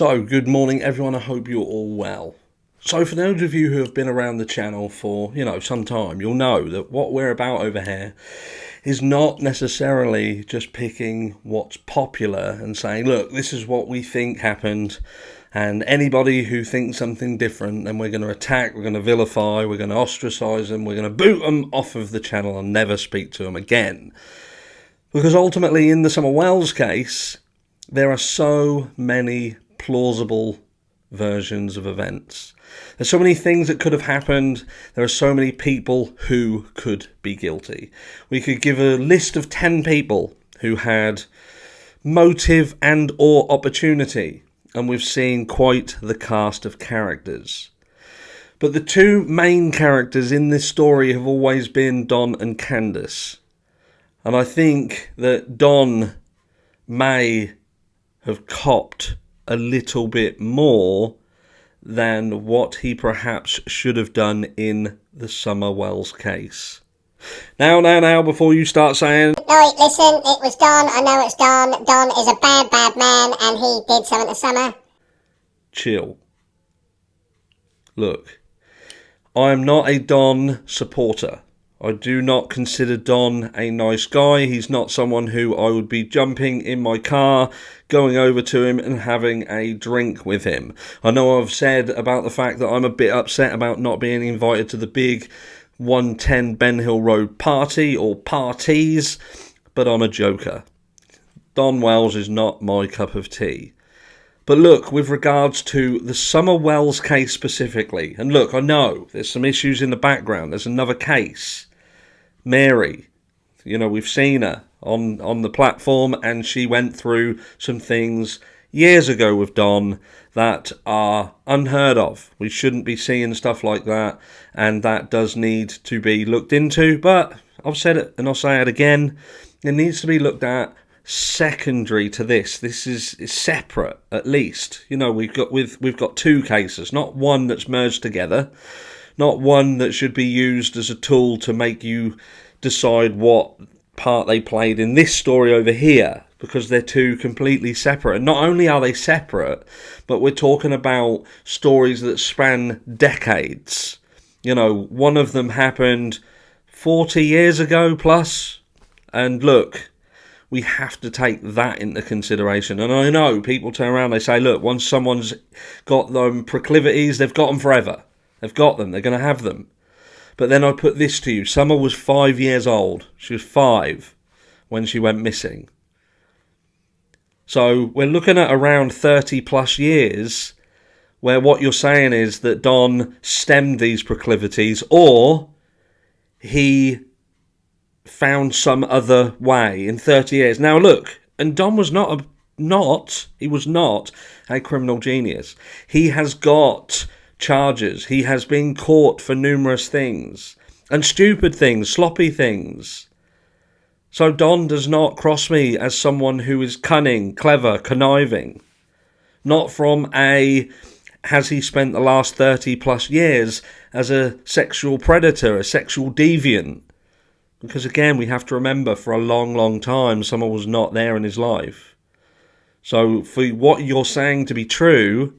So, good morning everyone, I hope you're all well. So for those of you who have been around the channel for, some time, you'll know that what we're about over here is not necessarily just picking what's popular and saying, look, this is what we think happened, and anybody who thinks something different, then we're going to attack, we're going to vilify, we're going to ostracize them, we're going to boot them off of the channel and never speak to them again. Because ultimately, in the Summer Wells case, there are so many plausible versions of events. There's so many things that could have happened. There are so many people who could be guilty. We could give a list of 10 people who had motive and or opportunity, and we've seen quite the cast of characters. But the two main characters in this story have always been Don and Candace. And I think that Don may have copped a little bit more than what he perhaps should have done in the Summer Wells case. Now, before you start saying, No, listen, it was Don, I know it's Don. Don is a bad man, and he did something to Summer. Chill. Look, I am not a Don supporter. I do not consider Don a nice guy. He's not someone who I would be jumping in my car, going over to him and having a drink with him. I know I've said about the fact that I'm a bit upset about not being invited to the big 110 Ben Hill Road party or parties, but I'm a joker. Don Wells is not my cup of tea. But look, with regards to the Summer Wells case specifically, and look, I know there's some issues in the background. There's another case. Mary, we've seen her on the platform, and she went through some things years ago with Don that are unheard of. We shouldn't be seeing stuff like that, and that does need to be looked into. But I've said it and I'll say it again, it needs to be looked at secondary to this. This is separate, at least. We've got two cases, not one that's merged together. Not one that should be used as a tool to make you decide what part they played in this story over here, because they're two completely separate. And not only are they separate, but we're talking about stories that span decades. One of them happened 40 years ago plus. And look, we have to take that into consideration. And I know people turn around, they say, look, once someone's got them proclivities, they've got them forever. They've got them. They're going to have them. But then I put this to you. Summer was 5 years old. She was 5 when she went missing. So we're looking at around 30 plus years where what you're saying is that Don stemmed these proclivities, or he found some other way in 30 years. Now look, and Don was not a criminal genius. He has got charges. He has been caught for numerous things, and stupid things, sloppy things. So Don does not cross me as someone who is cunning, clever, conniving. Not from has he spent the last 30 plus years as a sexual predator, a sexual deviant. Because again, we have to remember, for a long, long time, someone was not there in his life. So for what you're saying to be true,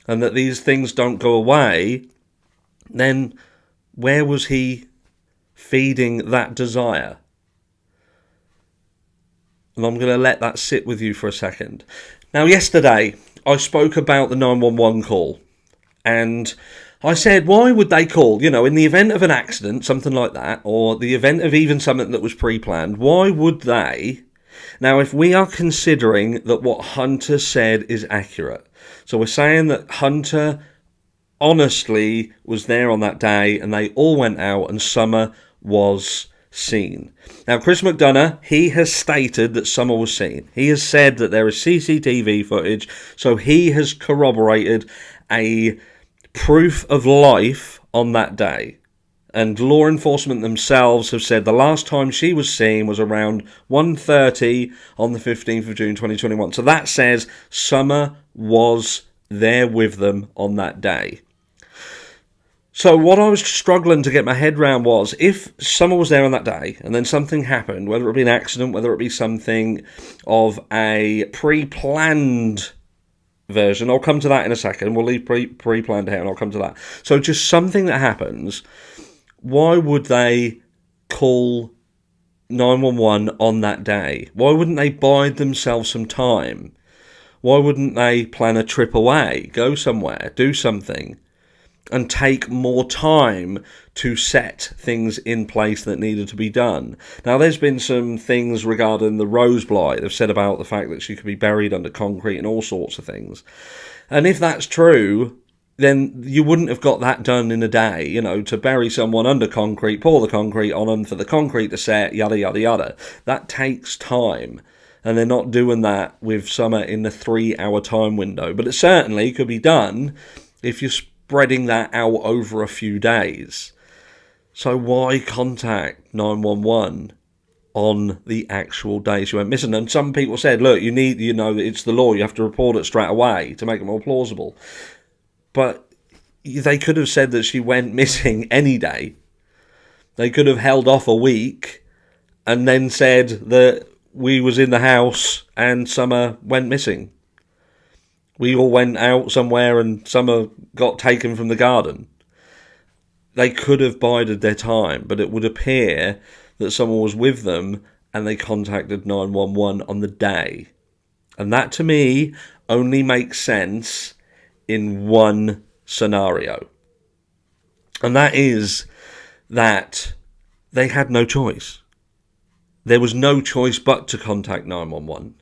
and that these things don't go away, then where was he feeding that desire? And I'm going to let that sit with you for a second. Now, yesterday, I spoke about the 911 call. And I said, why would they call? In the event of an accident, something like that, or the event of even something that was pre-planned, why would they? Now, if we are considering that what Hunter said is accurate, so we're saying that Hunter honestly was there on that day and they all went out and Summer was seen. Now, Chris McDonough, he has stated that Summer was seen. He has said that there is CCTV footage, so he has corroborated a proof of life on that day. And law enforcement themselves have said the last time she was seen was around 1:30 on the 15th of June 2021. So that says Summer was there with them on that day. So what I was struggling to get my head around was, if Summer was there on that day and then something happened, whether it be an accident, whether it be something of a pre-planned version. I'll come to that in a second. We'll leave pre-planned here and I'll come to that. So just something that happens. Why would they call 911 on that day? Why wouldn't they bide themselves some time? Why wouldn't they plan a trip away, go somewhere, do something, and take more time to set things in place that needed to be done? Now, there's been some things regarding the Rose Blight. They've said about the fact that she could be buried under concrete and all sorts of things. And if that's true, then you wouldn't have got that done in a day, you know, to bury someone under concrete, pour the concrete on them for the concrete to set, yada, yada, yada. That takes time. And they're not doing that with Summer in the 3-hour time window. But it certainly could be done if you're spreading that out over a few days. So why contact 911 on the actual day she went missing? And some people said, look, it's the law, you have to report it straight away to make it more plausible. But they could have said that she went missing any day. They could have held off a week and then said that we was in the house and Summer went missing. We all went out somewhere and Summer got taken from the garden. They could have bided their time, but it would appear that someone was with them and they contacted 911 on the day. And that, to me, only makes sense in one scenario. And that is that they had no choice. There was no choice but to contact 911.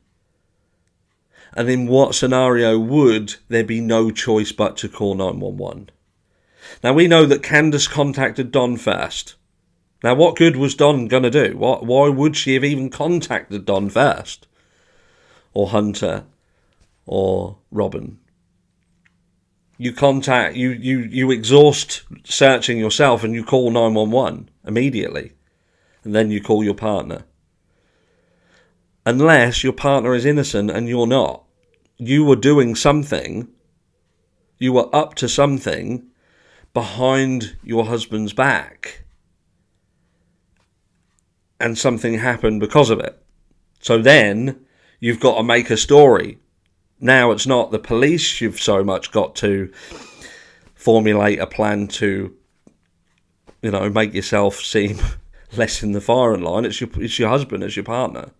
And in what scenario would there be no choice but to call 911? Now, we know that Candace contacted Don first. Now, what good was Don going to do? Why would she have even contacted Don first? Or Hunter? Or Robin? You exhaust searching yourself and you call 911 immediately. And then you call your partner. Unless your partner is innocent and you're not. You were doing something. You were up to something behind your husband's back. And something happened because of it. So then you've got to make a story. Now it's not the police you've so much got to formulate a plan to, make yourself seem less in the firing line. It's your husband, it's your partner.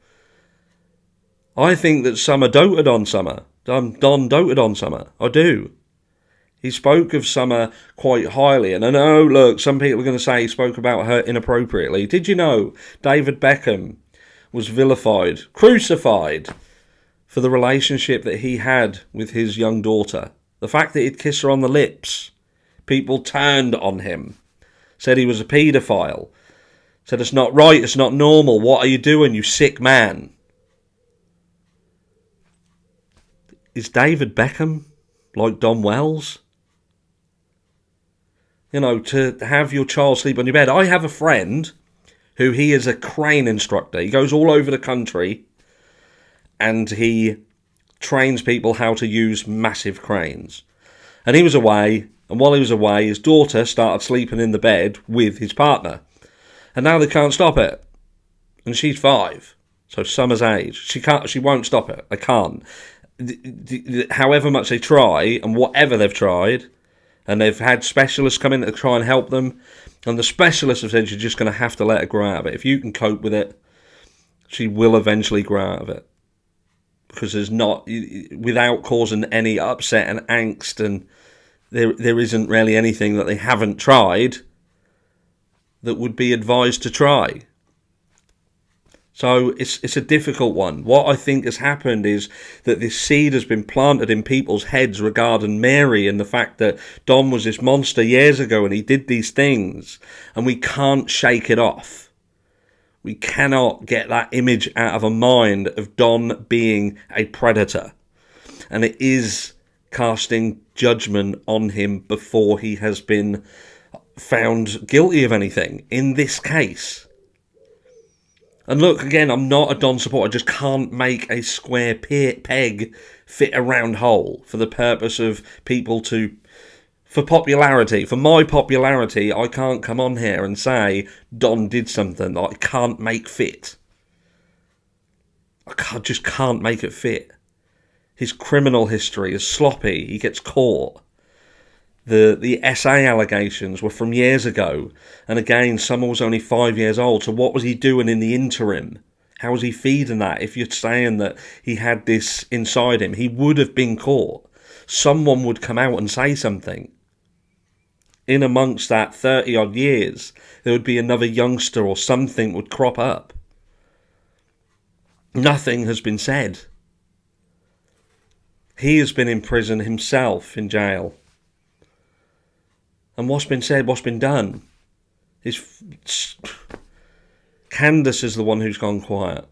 I think that Summer doted on Summer. Don doted on Summer. I do. He spoke of Summer quite highly. And I know, look, some people are going to say he spoke about her inappropriately. Did you know David Beckham was vilified, crucified, for the relationship that he had with his young daughter? The fact that he'd kiss her on the lips. People turned on him. Said he was a paedophile. Said it's not right, it's not normal. What are you doing, you sick man? Is David Beckham like Don Wells? To have your child sleep on your bed. I have a friend who he is a crane instructor. He goes all over the country and he trains people how to use massive cranes. And he was away, and while he was away, his daughter started sleeping in the bed with his partner. And now they can't stop it. And she's 5, so Summer's age. She won't stop it. They can't. However much they try, and whatever they've tried, and they've had specialists come in to try and help them, and the specialists have said you're just going to have to let her grow out of it. If you can cope with it, she will eventually grow out of it. Because there's not, without causing any upset and angst, and there isn't really anything that they haven't tried that would be advised to try. So it's a difficult one. What I think has happened is that this seed has been planted in people's heads regarding Mary and the fact that Don was this monster years ago and he did these things, and we can't shake it off. We cannot get that image out of our mind of Don being a predator. And it is casting judgment on him before he has been found guilty of anything in this case. And look, again, I'm not a Don supporter. I just can't make a square peg fit a round hole for the purpose of people to... For popularity, for my popularity, I can't come on here and say Don did something that I can't make fit. I just can't make it fit. His criminal history is sloppy. He gets caught. The SA allegations were from years ago. And again, Summer was only 5 years old. So what was he doing in the interim? How was he feeding that? If you're saying that he had this inside him, he would have been caught. Someone would come out and say something. In amongst that 30 odd years, there would be another youngster or something would crop up. Nothing has been said. He has been in prison himself, in jail. And what's been said, what's been done? Candace is the one who's gone quiet.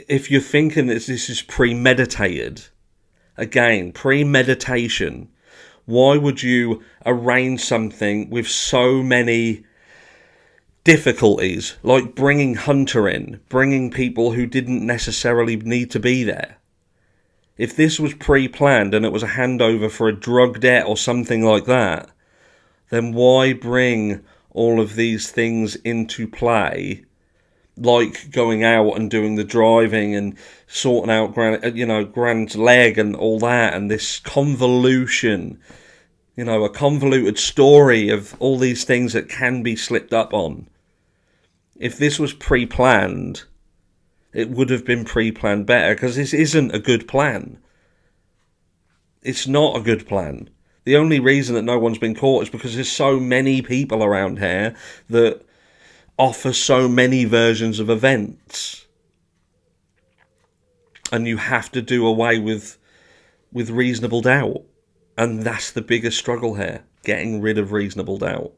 If you're thinking that this is premeditated, again, premeditation, why would you arrange something with so many difficulties, like bringing Hunter in, bringing people who didn't necessarily need to be there? If this was pre-planned and it was a handover for a drug debt or something like that, then why bring all of these things into play, like going out and doing the driving and sorting out Grant's leg and all that, and this convolution, a convoluted story of all these things that can be slipped up on. If this was pre-planned, it would have been pre-planned better, because this isn't a good plan. It's not a good plan. The only reason that no one's been caught is because there's so many people around here that offer so many versions of events. And you have to do away with reasonable doubt. And that's the biggest struggle here, getting rid of reasonable doubt.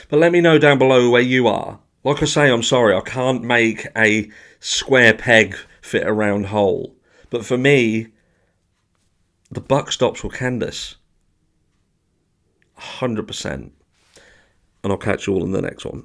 But let me know down below where you are. Like I say, I'm sorry, I can't make a square peg fit a round hole. But for me, the buck stops with Candace. 100%. And I'll catch you all in the next one.